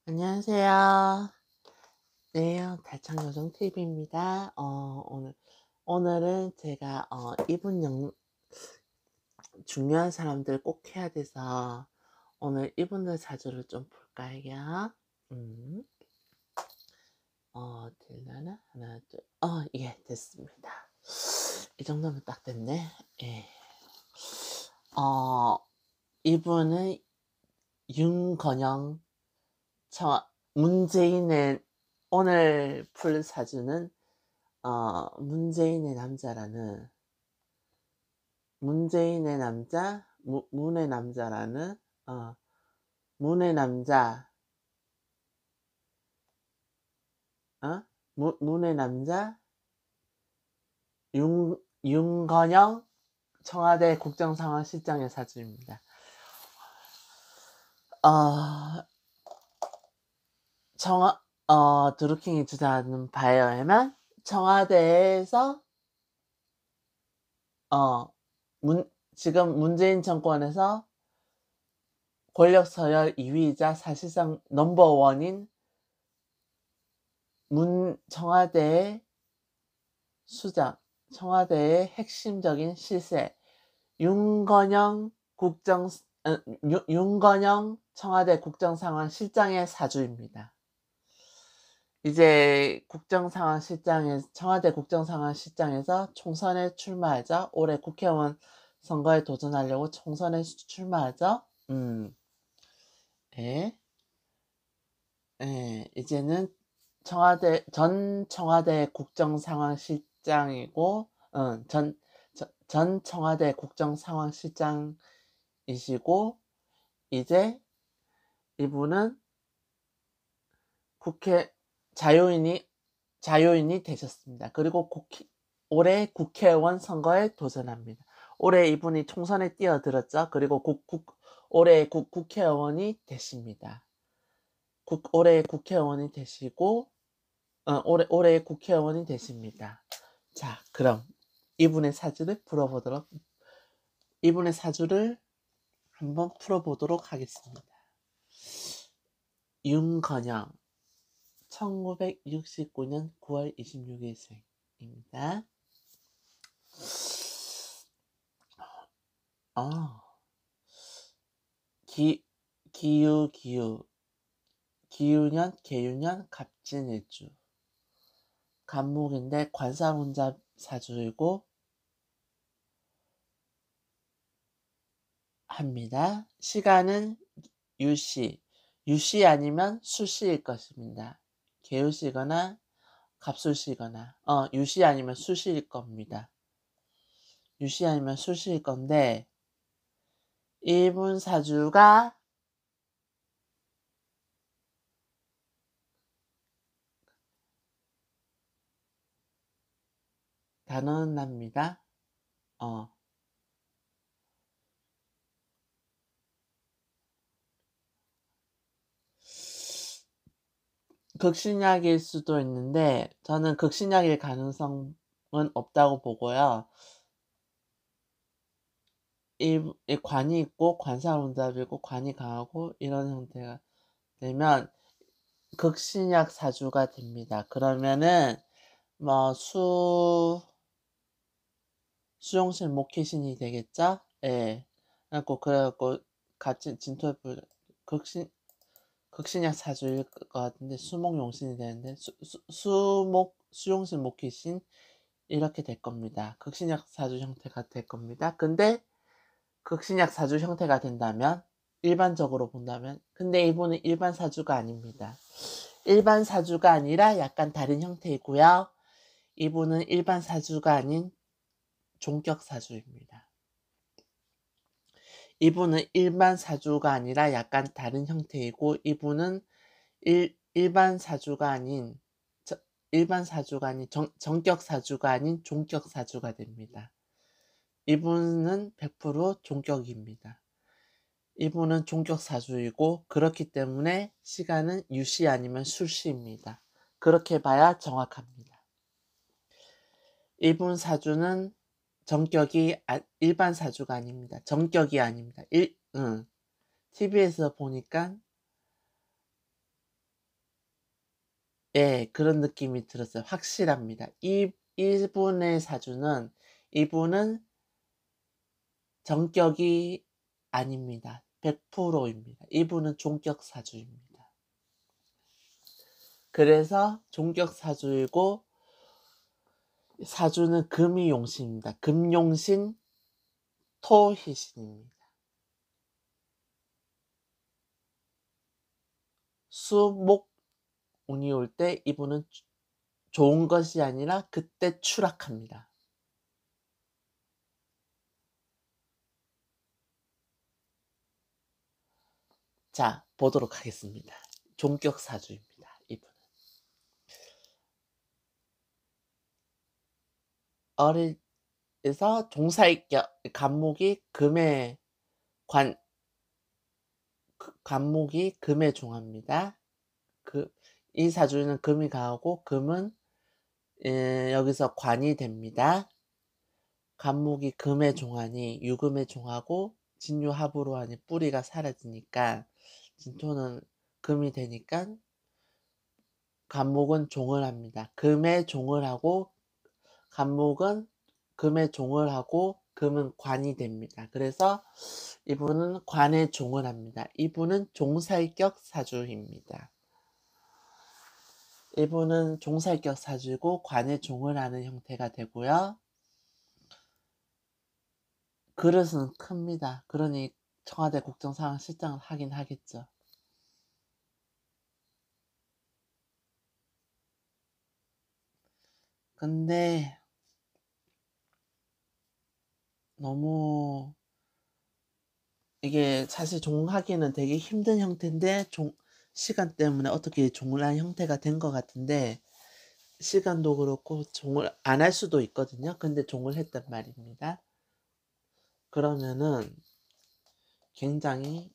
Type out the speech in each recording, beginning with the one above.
안녕하세요. 네, 달창요정 TV입니다. 오늘은 제가 이분 중요한 사람들 꼭 해야 돼서 오늘 이분들 사주를 좀 볼까 해요. 음, 될라나? 하나, 둘, 예, 됐습니다. 이 정도면 딱 됐네. 예. 어, 이분은 윤건영, 문재인의, 오늘 풀 사주는 문재인의 남자라는, 문재인의 남자, 문의 남자라는, 어, 문의 남자, 문의 남자, 윤건영 청와대 국정상황실장의 사주입니다. 드루킹이 주장하는 바에 의하면 청와대에서, 지금 문재인 정권에서 권력 서열 2위이자 사실상 넘버원인 청와대의 수장, 청와대의 핵심적인 실세, 윤건영 청와대 국정상황실장의 사주입니다. 이제 청와대 국정상황실장에서 총선에 출마하죠. 올해 국회의원 선거에 도전하려고 총선에 출마하죠. 예. 이제는 전 청와대 국정상황실장이고, 전 청와대 국정상황실장이시고, 이제 이분은 국회 자유인이 되셨습니다. 그리고 올해 국회의원 선거에 도전합니다. 올해 이분이 총선에 뛰어들었죠. 그리고 올해 국회의원이 되십니다. 올해 국회의원이 되시고, 올해 국회의원이 되십니다. 자, 그럼 이분의 사주를 한번 풀어보도록 하겠습니다. 윤건영, 1969년 9월 26일생입니다. 기유년, 계유년, 갑진일주. 간목인데 관사운자 사주이고 합니다. 시간은 유시 아니면 수시일 것입니다. 계유시거나 갑술시거나 유시 아니면 수시일 겁니다. 유시 아니면 수시일 건데, 이분 사주가 단언합니다. 극신약일 수도 있는데 저는 극신약일 가능성은 없다고 보고요. 이 관이 있고 관사운잡이고 관이 강하고 이런 형태가 되면 극신약 사주가 됩니다. 그러면은 뭐 수용실 목회신이 되겠죠? 예. 그래갖고 같이 진토에 극신약 사주일 것 같은데 수목용신이 되는데 수용신 목회신 이렇게 될 겁니다. 극신약 사주 형태가 될 겁니다. 근데 극신약 사주 형태가 된다면, 일반적으로 본다면, 근데 이분은 일반 사주가 아닙니다. 일반 사주가 아니라 약간 다른 형태이고요. 이분은 일반 사주가 아닌 종격 사주입니다. 이분은 일반 사주가 아니라 약간 다른 형태이고, 이분은 일반 사주가 아닌 정격 사주가 아닌 종격 사주가 됩니다. 이분은 100% 종격입니다. 이분은 종격 사주이고, 그렇기 때문에 시간은 유시 아니면 술시입니다. 그렇게 봐야 정확합니다. 이분 사주는 일반 사주가 아닙니다. 정격이 아닙니다. TV에서 보니까 예, 그런 느낌이 들었어요. 확실합니다. 이분의 사주는, 이분은 정격이 아닙니다. 100%입니다. 이분은 종격 사주입니다. 그래서 종격 사주이고, 사주는 금이 용신입니다. 금용신, 토희신입니다. 수목 운이 올 때 이분은 좋은 것이 아니라 그때 추락합니다. 자, 보도록 하겠습니다. 종격 사주입니다. 이분은 어리에서 종사익격, 간목이 금의 간목이 금의 종합니다. 이 사주는 금이 가고 금은 여기서 관이 됩니다. 간목이 금의 종하니 유금의 종하고 진유합으로 하니 뿌리가 사라지니까 진토는 금이 되니까 간목은 종을 합니다. 금의 종을 하고 간목은 금의 종을 하고 금은 관이 됩니다. 그래서 이분은 관의 종을 합니다. 이분은 종살격 사주입니다. 이분은 종살격 사주고 관의 종을 하는 형태가 되고요. 그릇은 큽니다. 그러니 청와대 국정상황실장을 하긴 하겠죠. 근데 너무 이게 사실 종하기는 되게 힘든 형태인데 시간 때문에 어떻게 종을 한 형태가 된 것 같은데 시간도 그렇고 종을 안 할 수도 있거든요. 근데 종을 했단 말입니다. 그러면은 굉장히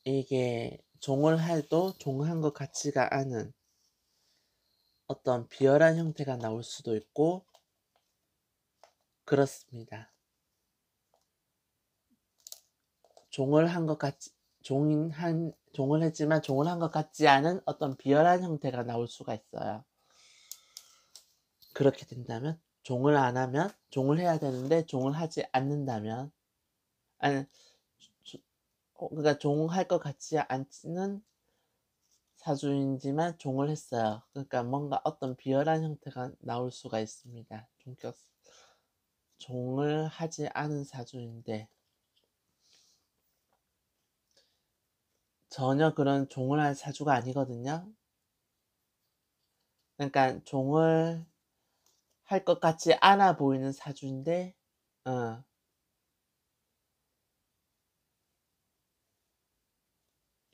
이게 종을 해도 종한 것 같지가 않은 어떤 비열한 형태가 나올 수도 있고 그렇습니다. 종을 한 것 같지 종을 했지만 종을 한 것 같지 않은 어떤 비열한 형태가 나올 수가 있어요. 그렇게 된다면 종을 안 하면 종을 해야 되는데 종을 하지 않는다면 아니 그러니까 종할 것 같지 않는 사주이지만 종을 했어요. 그러니까 뭔가 어떤 비열한 형태가 나올 수가 있습니다. 종을 하지 않은 사주인데 전혀 그런 종을 할 사주가 아니거든요. 그러니까 종을 할 것 같지 않아 보이는 사주인데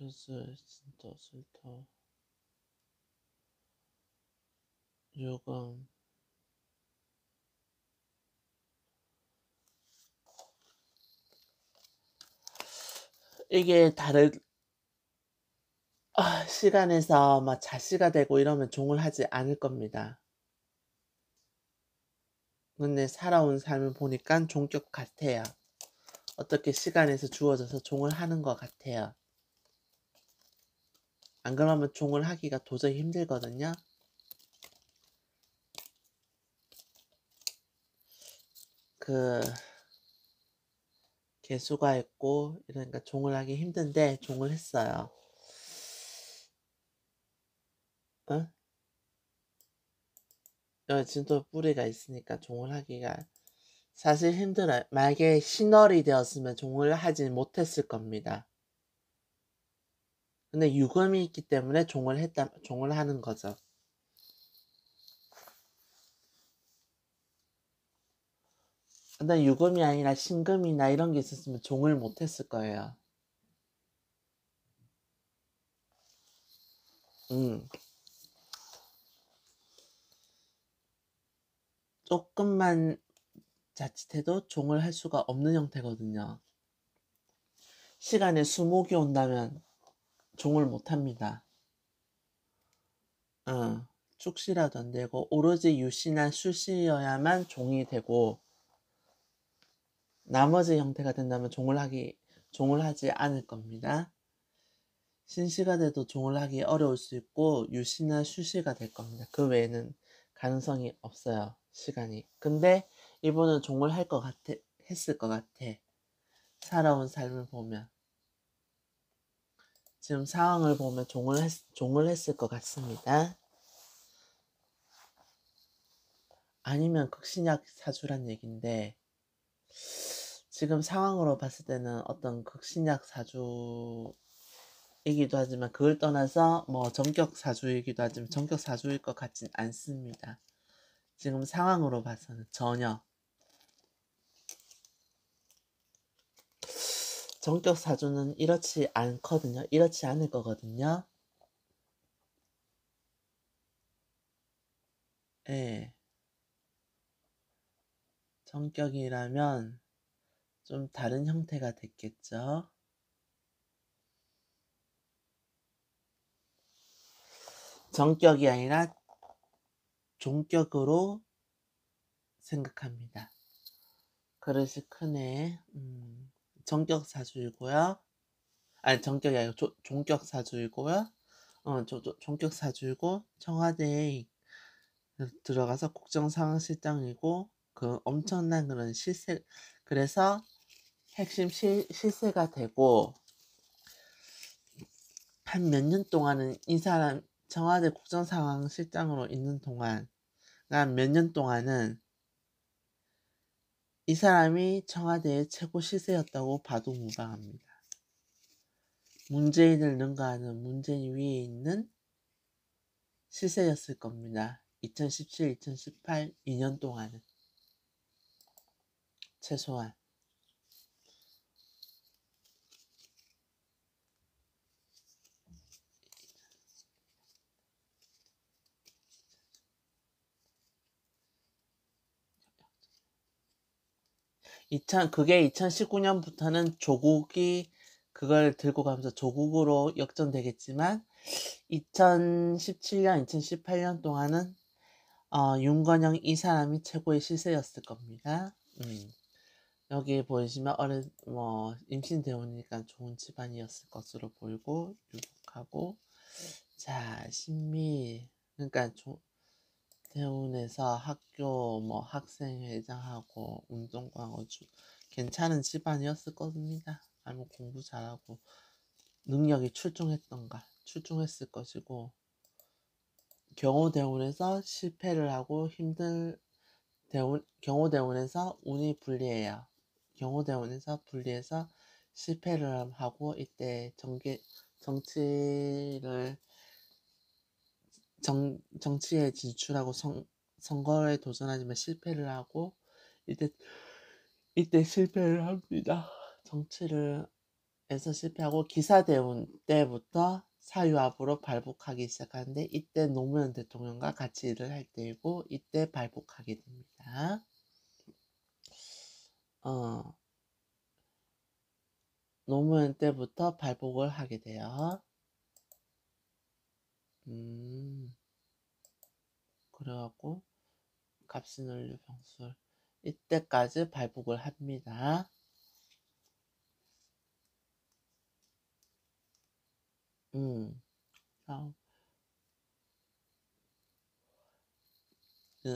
요술, 진토, 술토, 유금 이게 다른 시간에서 막 자시가 되고 이러면 종을 하지 않을 겁니다. 근데 살아온 삶을 보니까 종격 같아요. 어떻게 시간에서 주어져서 종을 하는 것 같아요. 안 그러면 종을 하기가 도저히 힘들거든요. 개수가 있고 이러니까 종을 하기 힘든데 종을 했어요. 진도 뿌리가 있으니까 종을 하기가 사실 힘들어요. 만약에 신월이 되었으면 종을 하지 못했을 겁니다. 근데 유금이 있기 때문에 종을 하는 거죠. 근데 유금이 아니라 신금이나 이런 게 있었으면 종을 못했을 거예요. 조금만 자칫해도 종을 할 수가 없는 형태거든요. 시간에 수목이 온다면 종을 못합니다. 축시라도 안 되고 오로지 유시나 수시여야만 종이 되고 나머지 형태가 된다면 종을 하지 않을 겁니다. 신시가 돼도 종을 하기 어려울 수 있고 유시나 수시가 될 겁니다. 그 외에는 가능성이 없어요. 시간이. 근데 이분은 종을 할 것 같아. 했을 것 같아. 살아온 삶을 보면. 지금 상황을 보면 종을 했을 것 같습니다. 아니면 극신약 사주란 얘긴데 지금 상황으로 봤을 때는 어떤 극신약 사주이기도 하지만 그걸 떠나서 뭐 전격 사주이기도 하지만 전격 사주일 것 같진 않습니다. 지금 상황으로 봐서는 전혀. 전격 사주는 이렇지 않거든요. 이렇지 않을 거거든요. 예. 전격이라면 좀 다른 형태가 됐겠죠. 전격이 아니라 종격으로 생각합니다. 그릇이 크네. 전격 사주이고요. 아니 전격이 아니고 종격 사주이고요. 종격 사주이고 청와대에 들어가서 국정상황실장이고 그 엄청난 그런 실세, 그래서 핵심 실세가 되고 한 몇 년 동안은 이 사람 청와대 국정상황실장으로 있는 동안 몇 년 동안은 이 사람이 청와대의 최고 실세였다고 봐도 무방합니다. 문재인을 능가하는 문재인 위에 있는 실세였을 겁니다. 2017, 2018 2년 동안은 최소한. 그게 2019년부터는 조국이 그걸 들고 가면서 조국으로 역전되겠지만 2017년, 2018년 동안은 윤건영 이 사람이 최고의 실세였을 겁니다. 여기 보이시면 임신대원이니까 좋은 집안이었을 것으로 보이고 유복하고 자 신미 그러니까 대운에서 학교 학생회장하고 운동광어주 괜찮은 집안이었을 겁니다. 아니면 공부 잘하고 능력이 출중했을 것이고 경호대운에서 실패를 하고 경호대운에서 운이 불리해요. 경호대운에서 불리해서 실패를 하고 이때 정치에 진출하고 선거에 도전하지만 실패를 하고 이때 실패를 합니다. 정치를 에서 실패하고 기사대운 때부터 사유압으로 발복하기 시작하는데 이때 노무현 대통령과 같이 일을 할 때이고 이때 발복하게 됩니다. 노무현 때부터 발복을 하게 돼요. 그래갖고 갑신을류 병술 이때까지 발복을 합니다.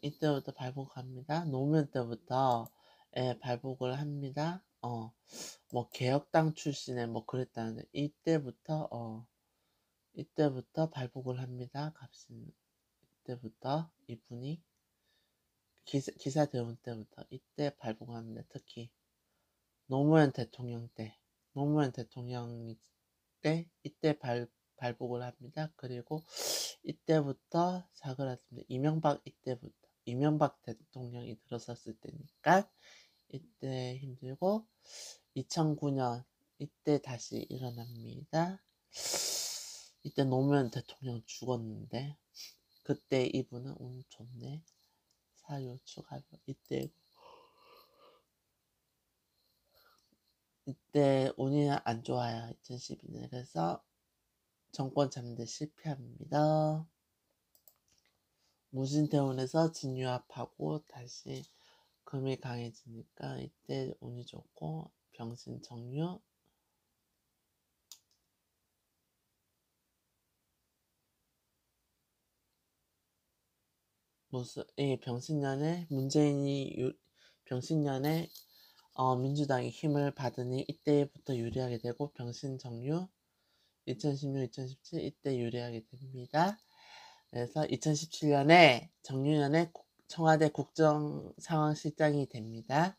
이때부터 발복합니다. 노무현 때부터 발복을 합니다. 개혁당 출신의 그랬다는데 이때부터 발복을 합니다. 갑신 이때부터 이분이 기사 대운 때부터 이때 발복합니다. 특히 노무현 대통령 때 이때 발복을 합니다. 그리고 이때부터 사그랐습니다. 이명박 대통령이 들어섰을 때니까 이때 힘들고 2009년 이때 다시 일어납니다. 이때 노무현 대통령 죽었는데 그때 이분은 운 좋네. 사유 추가로 이때 운이 안 좋아요. 2012년. 그래서 정권 잡는 데 실패합니다. 무신대운에서 진유합하고 다시 금이 강해지니까 이때 운이 좋고 병신 정유 이 병신년에 병신년에 민주당이 힘을 받으니 이때부터 유리하게 되고 병신정유 2016, 2017 이때 유리하게 됩니다. 그래서 2017년에 정유년에 청와대 국정상황실장이 됩니다.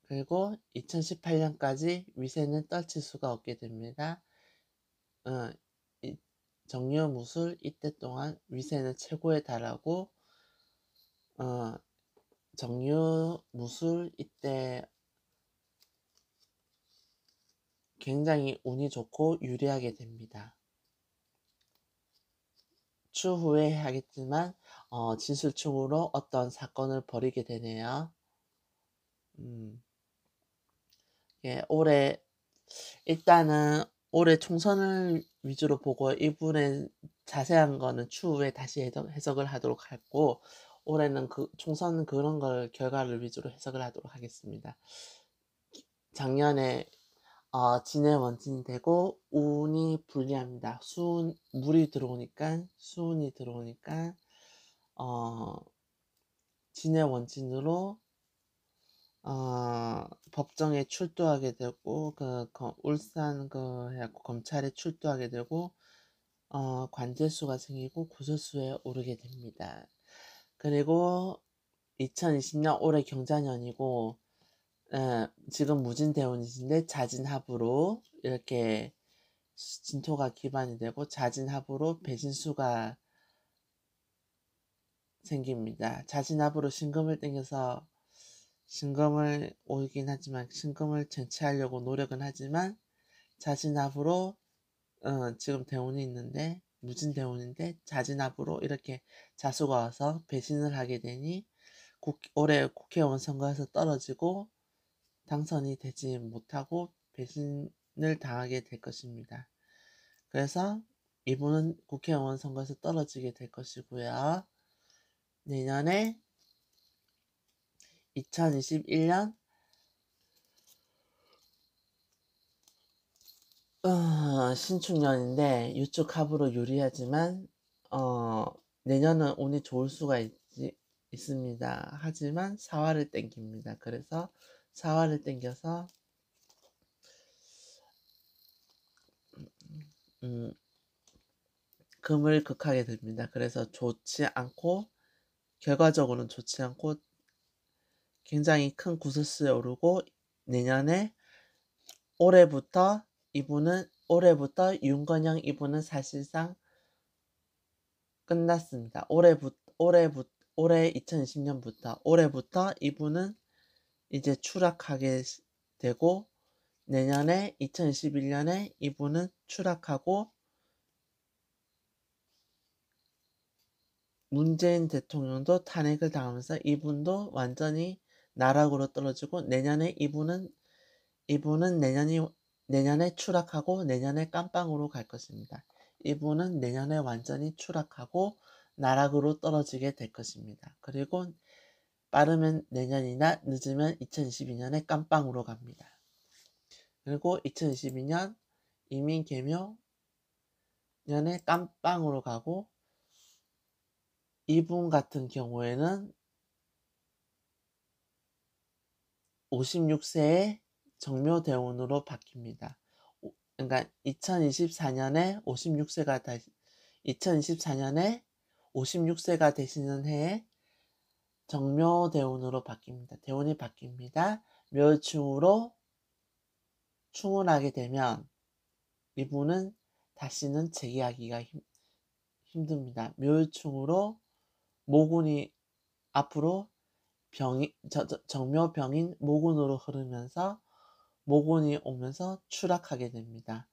그리고 2018년까지 위세는 떨칠 수가 없게 됩니다. 정유 무술 이때 동안 위세는 최고에 달하고 정유 무술 이때 굉장히 운이 좋고 유리하게 됩니다. 추후에 하겠지만 진술충으로 어떤 사건을 벌이게 되네요. 예, 일단은 올해 총선을 위주로 보고 이분의 자세한 거는 추후에 다시 해석을 하도록 하고, 올해는 총선 그런 걸 결과를 위주로 해석을 하도록 하겠습니다. 작년에 진해 원진이 되고 운이 불리합니다. 물이 들어오니까 수운이 들어오니까 진해 원진으로 법정에 출두하게 되고 울산 해갖고 검찰에 출두하게 되고 관제수가 생기고 구설수에 오르게 됩니다. 그리고 2020년 올해 경자년이고 지금 무진대운이신데 자진합으로 이렇게 진토가 기반이 되고 자진합으로 배신수가 생깁니다. 자진합으로 신금을 땡겨서 신금을 오긴 하지만 신금을 쟁취하려고 노력은 하지만 자진합으로 지금 대운이 있는데 무진대운인데 자진합으로 이렇게 자수가 와서 배신을 하게 되니 올해 국회의원 선거에서 떨어지고 당선이 되지 못하고 배신을 당하게 될 것입니다. 그래서 이분은 국회의원 선거에서 떨어지게 될 것이고요. 내년에 2021년 신축년인데 유축합으로 유리하지만 내년은 운이 좋을 수가 있습니다. 하지만 사화를 땡깁니다. 그래서 사화를 땡겨서 금을 극하게 됩니다. 그래서 결과적으로는 좋지 않고 굉장히 큰 구설수에 오르고 내년에 올해부터 윤건영 이분은 사실상 끝났습니다. 올해 2020년부터 올해부터 이분은 이제 추락하게 되고 내년에 2021년에 이분은 추락하고 문재인 대통령도 탄핵을 당하면서 이분도 완전히 나락으로 떨어지고 내년에 이분은 내년에 추락하고 내년에 깜빵으로 갈 것입니다. 이분은 내년에 완전히 추락하고 나락으로 떨어지게 될 것입니다. 그리고 빠르면 내년이나 늦으면 2022년에 깜빵으로 갑니다. 그리고 2022년 이민개묘 년에 깜빵으로 가고 이분 같은 경우에는 56세에 정묘대운으로 바뀝니다. 그러니까 2024년에 56세가 되시는 해에 정묘대운으로 바뀝니다. 대운이 바뀝니다. 묘충으로 충운하게 되면 이분은 다시는 재기하기가 힘듭니다. 묘충으로 모군이 앞으로 정묘병인 모군으로 흐르면서 모군이 오면서 추락하게 됩니다.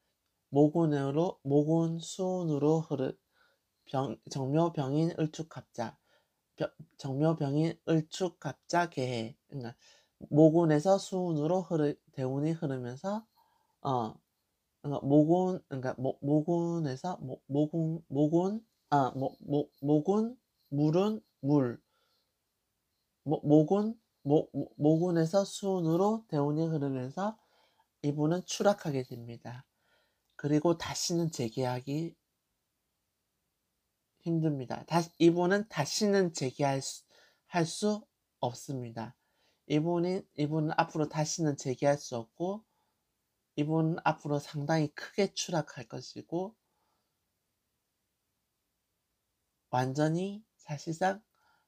모군 수운으로 정묘병인 을축갑자 개해. 그러니까 모군에서 수운으로 대운이 흐르면서 그러니까 모군에서 물은 물 모군에서 수운으로 대운이 흐르면서 이분은 추락하게 됩니다. 그리고 다시는 재기하기 힘듭니다. 이분은 다시는 할 수 없습니다. 이분은 앞으로 다시는 재기할 수 없고, 이분은 앞으로 상당히 크게 추락할 것이고, 완전히 사실상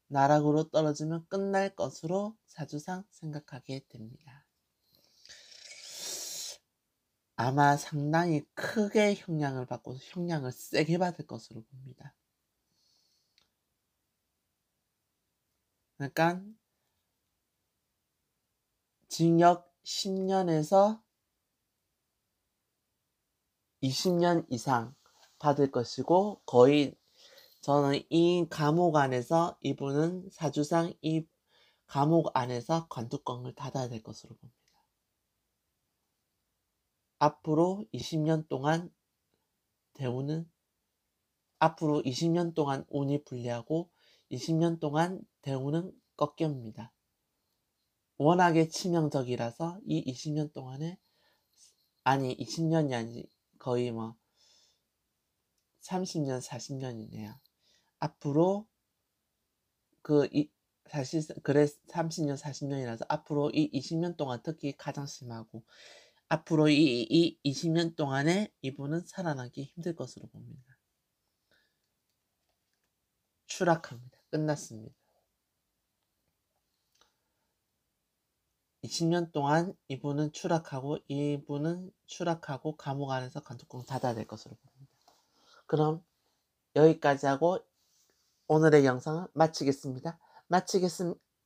나락으로 떨어지면 끝날 것으로 사주상 생각하게 됩니다. 아마 상당히 크게 형량을 받고 형량을 세게 받을 것으로 봅니다. 그러니까 징역 10년에서 20년 이상 받을 것이고, 거의 저는 이 감옥 안에서 이분은 사주상 이 감옥 안에서 관뚜껑을 닫아야 될 것으로 봅니다. 앞으로 20년 동안 앞으로 20년 동안 운이 불리하고 20년 동안 대운은 꺾여옵니다. 워낙에 치명적이라서 이 20년 동안에, 아니 20년이 아니지, 거의 30년 40년이네요. 앞으로 사실 그래 30년 40년이라서 앞으로 이 20년 동안 특히 가장 심하고, 앞으로 이 20년 동안에 이분은 살아나기 힘들 것으로 봅니다. 추락합니다. 끝났습니다. 20년 동안 이분은 추락하고 감옥 안에서 관뚜껑 닫아야 될 것으로 봅니다. 그럼 여기까지 하고 오늘의 영상을 마치겠습니다.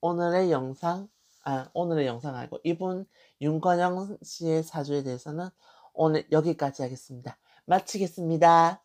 오늘의 영상 아니고 이분 윤건영 씨의 사주에 대해서는 오늘 여기까지 하겠습니다. 마치겠습니다.